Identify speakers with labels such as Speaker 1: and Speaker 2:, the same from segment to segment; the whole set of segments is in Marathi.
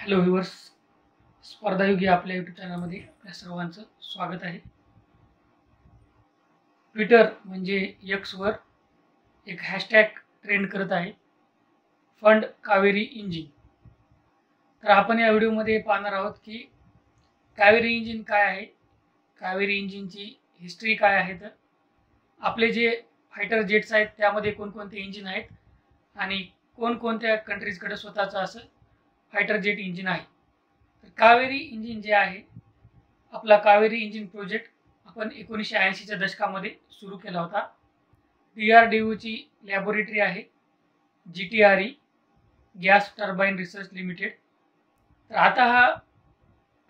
Speaker 1: हॅलो व्ह्युअर्स, स्पर्धायुगी आपल्या यूट्यूब चॅनलमध्ये आपल्या सर्वांचं स्वागत आहे. ट्विटर म्हणजे एक्सवर एक हॅशटॅग ट्रेंड करत आहे, फंड कावेरी इंजिन. तर आपण या व्हिडिओमध्ये पाहणार आहोत की कावेरी इंजिन काय आहे, कावेरी इंजिनची हिस्ट्री काय आहे, तर आपले जे फायटर जेट्स आहेत त्यामध्ये कोणकोणते इंजिन आहेत आणि कोणकोणत्या कंट्रीजकडे स्वतःचं असं फायटर जेट इंजिन आहे. तर कावेरी इंजिन जे आहे, आपला कावेरी इंजिन प्रोजेक्ट आपण 1980च्या दशकामध्ये सुरू केला होता. DRDOची लॅबोरेटरी आहे GTRE, gas turbine research limited. तर आता हा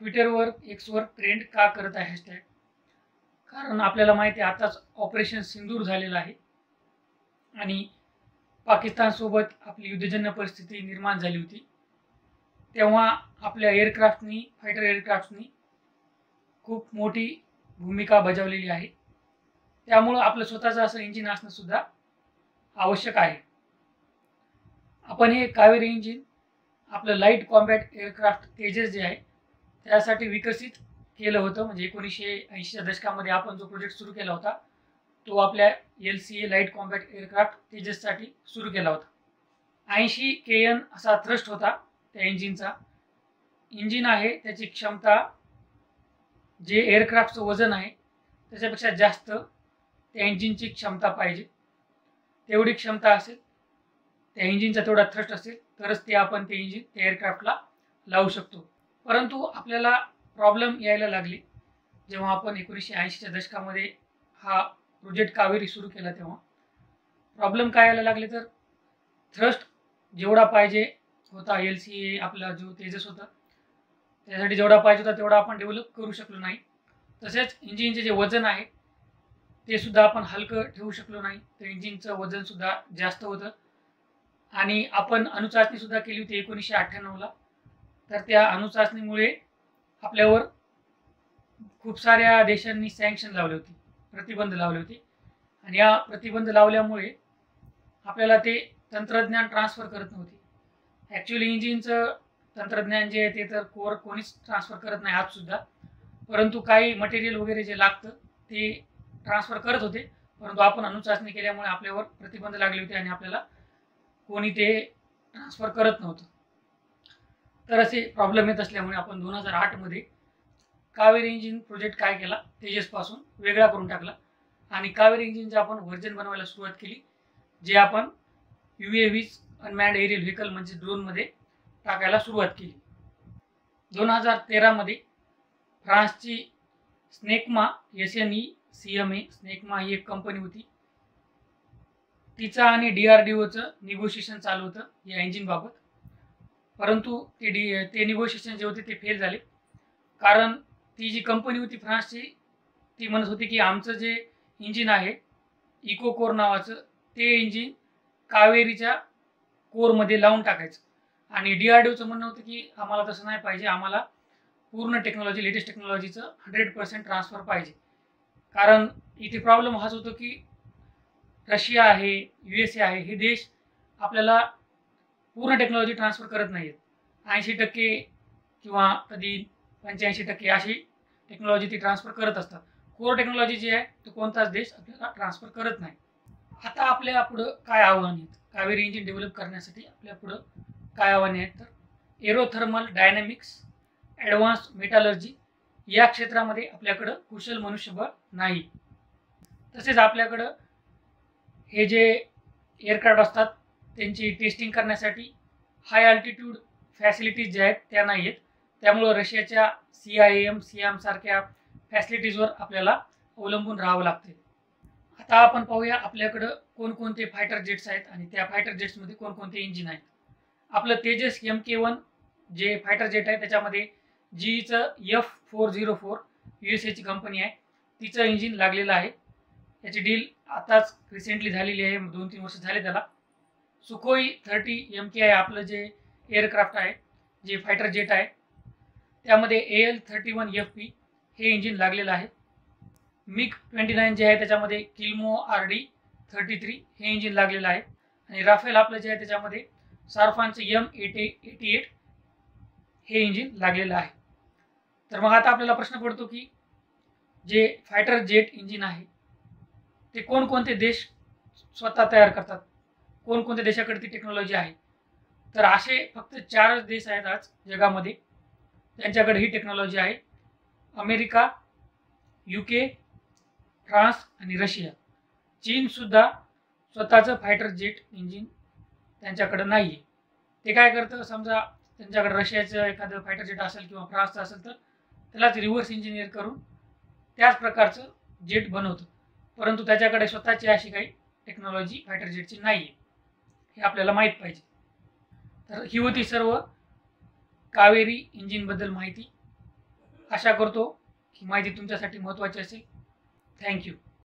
Speaker 1: ट्विटरवर एक्सवर ट्रेंड का करत आहे हॅशटॅग, कारण आपल्याला माहिती आहे आताच ऑपरेशन सिंदूर झालेलं आहे आणि पाकिस्तानसोबत आपली युद्धजन्य परिस्थिती निर्माण झाली होती. तेव्हा आपल्या एअरक्राफ्टनी, फायटर एअरक्राफ्टनी खूप मोठी भूमिका बजावलेली आहे. त्यामुळं आपलं स्वतःचं असं इंजिन असणं सुद्धा आवश्यक आहे. आपण हे कावेरी इंजिन आपलं लाईट कॉम्बॅट एअरक्राफ्ट तेजस जे आहे त्यासाठी विकसित केलं होतं. म्हणजे 1980च्या दशकामध्ये आपण जो प्रोजेक्ट सुरू केला होता तो आपल्या LCA लाईट कॉम्बॅट एअरक्राफ्ट तेजससाठी सुरू केला होता. 80 KN असा थ्रस्ट होता त्या इंजिनचा. इंजिन आहे त्याची क्षमता, जे एअरक्राफ्टचं वजन आहे त्याच्यापेक्षा जास्त त्या इंजिनची क्षमता पाहिजे. तेवढी क्षमता असेल, त्या इंजिनचा तेवढा थ्रस्ट असेल तरच ते आपण ते इंजिन त्या एअरक्राफ्टला लावू शकतो. परंतु आपल्याला प्रॉब्लेम यायला लागले जेव्हा आपण 1980च्या दशकामध्ये हा प्रोजेक्ट कावेरी सुरू केला. तेव्हा प्रॉब्लेम काय यायला लागले, तर थ्रस्ट जेवढा पाहिजे होता LCA आपला जो तेजस होता त्यासाठी जेवढा पाहिजे होता तेवढा आपण डेव्हलप करू शकलो नाही. तसेच इंजिनचे जे वजन आहे ते सुद्धा आपण हलकं ठेवू शकलो नाही. तर इंजिनचं वजन सुद्धा जास्त होतं आणि आपण अणुचाचणी सुद्धा केली होती 1998ला. तर त्या अणुचाचणीमुळे आपल्यावर खूप साऱ्या देशांनी सँक्शन लावले होते, प्रतिबंध लावले होते आणि या प्रतिबंध लावल्यामुळे आपल्याला ते तंत्रज्ञान ट्रान्सफर करत नव्हते. ॲक्च्युली इंजिनचं तंत्रज्ञान जे आहे ते तर कोणीच ट्रान्सफर करत नाही आजसुद्धा, परंतु काही मटेरियल वगैरे जे लागतं ते ट्रान्सफर करत होते. परंतु आपण अणुचाचणी केल्यामुळे आपल्यावर प्रतिबंध लागले होते आणि आपल्याला कोणी ते ट्रान्सफर करत नव्हतं. तर असे प्रॉब्लेम येत असल्यामुळे आपण 2008मध्ये कावेरी इंजिन प्रोजेक्ट काय केला, तेजसपासून वेगळा करून टाकला आणि कावेरी इंजिनचं आपण व्हर्जन बनवायला सुरुवात केली, जे आपण UAVs अनमॅन्ड एरियल व्हेकल म्हणजे ड्रोनमध्ये टाकायला सुरुवात केली. 2013मध्ये फ्रान्सची स्नेकमा SNECMA स्नेकमा ही एक कंपनी होती, तिचा आणि DRDOचं निगोशिएशन चालू होतं या इंजिनबाबत. परंतु ते निगोशिएशन जे होते ते फेल झाले, कारण ती जी कंपनी होती फ्रान्सची ती म्हणत होती की आमचं जे इंजिन आहे इको कोर नावाचं ते इंजिन कावेरीच्या कोरमध्ये लावून टाकायचं आणि DRDOचं म्हणणं होतं की आम्हाला तसं नाही पाहिजे, आम्हाला पूर्ण टेक्नॉलॉजी, लेटेस्ट टेक्नॉलॉजीचं 100% ट्रान्सफर पाहिजे. कारण इथे प्रॉब्लेम हाच होतो की रशिया आहे, USA आहे, हे देश आपल्याला पूर्ण टेक्नॉलॉजी ट्रान्सफर करत नाहीत. 80% किंवा कधी 85% अशी टेक्नॉलॉजी ती ट्रान्सफर करत असतात. कोर टेक्नॉलॉजी जी आहे तो कोणताच देश आपल्याला ट्रान्सफर करत नाही. आता आपल्या पुढं काय आव्हान आहेत कावेरी इंजिन डेव्हलप करण्यासाठी, आपल्या पुढं काय आव्हाने आहेत, तर एरोथर्मल डायनॅमिक्स, ॲडव्हान्स मेटलर्जी या क्षेत्रामध्ये आपल्याकडं कुशल मनुष्यबळ नाही. तसेच आपल्याकडं हे जे एअरक्राफ्ट असतात त्यांची टेस्टिंग करण्यासाठी हाय अल्टिट्यूड फॅसिलिटीज ज्या आहेत त्या नाही आहेत. त्यामुळं रशियाच्या CIM सारख्या फॅसिलिटीजवर आपल्याला अवलंबून राहावं लागते. आता आपण पाहूया आपल्याकडं कोणकोणते फायटर जेट्स आहेत आणि त्या फायटर जेट्समध्ये कोणकोणते इंजिन आहेत. आपलं तेजस MK1 जे फायटर जेट आहे त्याच्यामध्ये GEचं F404 USAची कंपनी आहे, तिचं इंजिन लागलेलं आहे. याची डील आताच रिसेंटली झालेली आहे, 2-3 वर्ष झाले त्याला. सुखोई 30 MK आहे आपलं जे एअरक्राफ्ट आहे, जे फायटर जेट आहे, त्यामध्ये AL-31 FP हे इंजिन लागलेलं आहे. MiG-29 जे आहे त्याच्यामध्ये किल्मो RD-33 हे इंजिन लागलेलं आहे आणि राफेल आपलं जे आहे त्याच्यामध्ये सारफानचं M88 हे इंजिन लागलेलं आहे. तर मग आता आपल्याला प्रश्न पडतो की जे फायटर जेट इंजिन आहे ते कोणकोणते देश स्वतः तयार करतात, कोणकोणत्या देशाकडे ती टेक्नॉलॉजी आहे. तर असे फक्त 4च देश आहेत आज जगामध्ये त्यांच्याकडे ही टेक्नॉलॉजी आहे. अमेरिका, UK, फ्रान्स आणि रशिया. चीनसुद्धा स्वतःचं फायटर जेट इंजिन त्यांच्याकडे नाही आहे. ते काय करतं, समजा त्यांच्याकडे रशियाचं एखादं फायटर जेट असेल किंवा फ्रान्सचं असेल तर त्यालाच रिव्हर्स इंजिनियर करून त्याच प्रकारचं जेट बनवतं, परंतु त्याच्याकडे स्वतःची अशी काही टेक्नॉलॉजी फायटर जेटची नाही आहे, हे आपल्याला माहीत पाहिजे. तर ही होती सर्व कावेरी इंजिनबद्दल माहिती. आशा करतो की माहिती तुमच्यासाठी महत्त्वाची असेल. थँक्यू.